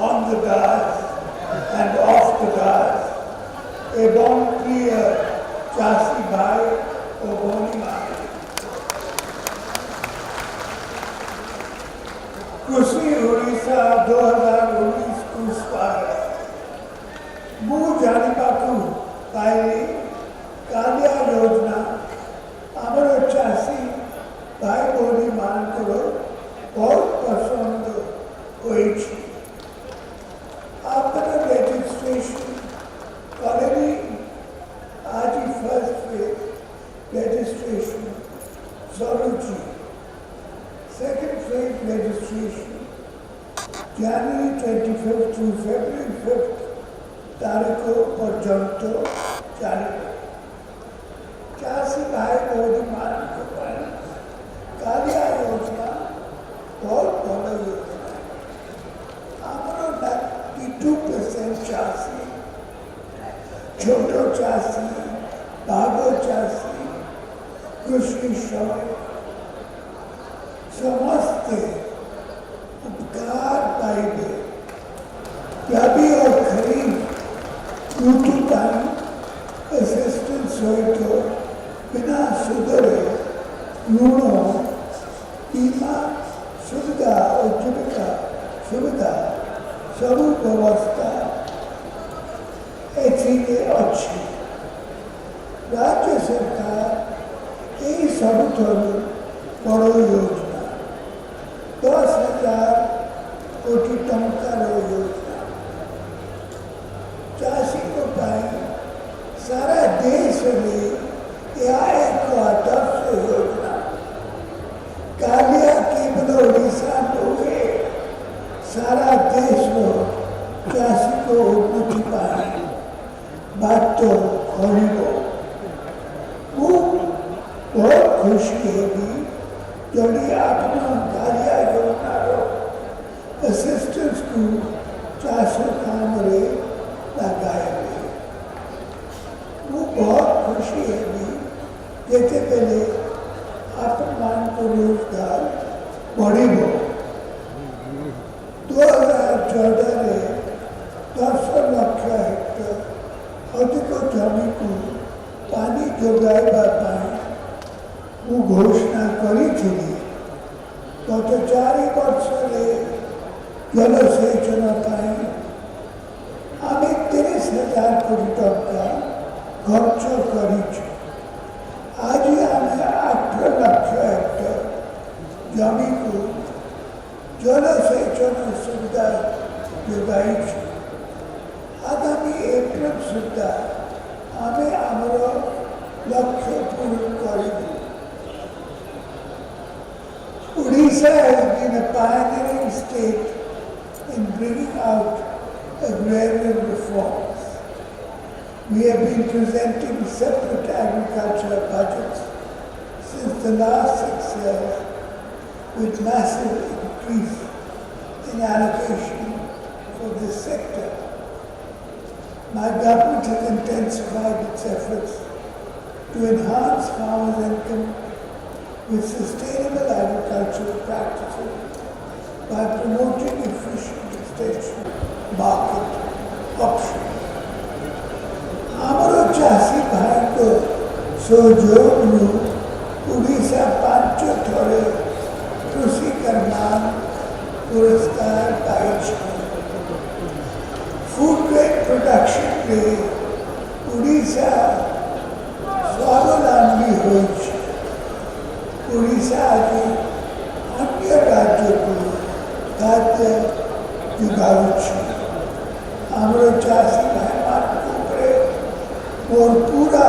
on the dais and off the dais एवं प्रिय चासी भाई और भौनी भाई कृषि ओडिशा 2019 पुरस्कार मु जानी पाकु पाइली कालिया योजना आमर चासी भाई भौनी मान करो बहुत पसंद हुई थी आफ्टर registration already आज first phase registration Saluchi. Second phase registration January 25th to February 5th तारीखों पर्यंत जारी चासी भाई मोदी मान को पर कालिया योजना बहुत बड़ा योजना हमारा 92% चासी छोटो चासी बागो चासी कृषि श्रमिक समस्त उपकार पाइबे रबी और खरीफ ऋतु टाइम असिस्टेंस सहित बिना सुधरे ऋणों बीमा सुविधा और जीविका सुविधा सब व्यवस्था अच्छी राज्य सरकार यही सबुठार बड़ योजना 10,000 कोटी टंकार योजना चाषी को पाई सारा देश में यह एक आदर्श योजना कालिया केवल ओडिशा हुए सारा देश में चाषी को उन्नति पाए बात तो खरीदो वो बहुत खुशी होगी जल्दी आपने कालिया योजना रो असिस्टेंस को 400 काम रे लगाएंगे वो बहुत खुशी होगी जैसे पहले आप मान को रोजगार बढ़ेगा 2014 में 10 लाख हेक्टर अधिक जमी को पानी जोगाइबा वो घोषणा करी गत 4 वर्ष जलसेचन आम 30,000 कोटी टंका खर्च कर आज आम 8 लाख हेक्टर जमी को जलसेचन सुविधा जोगाई आगामी एप्रिल सुधा आम आमर लक्ष्य पूर्ण करूँ Odisha has been a pioneering state in bringing out agrarian reforms. We have been presenting separate agricultural budgets since the last 6 years with massive increase in allocation for this sector. My government has intensified its efforts to enhance farmers' income with sustainable agricultural practices by promoting efficient extension market options. हमारे चासी भाई को सहयोग में उड़ीसा 5 थोड़े कृषि कर्मण पुरस्कार पाई food grade production पे उड़ीसा स्वावलंबी हो उड़ीसा के अन्य राज्यों को खाद्य जुगाड़ू हमारे चासी भाई मान और पूरा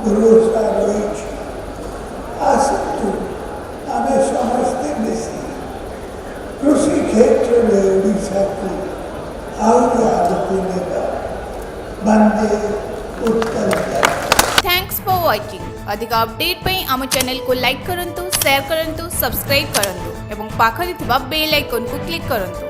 भरोसा रही आसतु हमें समझते मिसी कृषि क्षेत्र में उड़ीसा को और आगे लेगा बंदे उत्तर थैंक्स फॉर वाचिंग अधिक अपडेट पई आम चैनल को लाइक करंतु शेयर करंतु सब्सक्राइब करंतु एवं पाखरे थिबा बेल आइकन को क्लिक करंतु।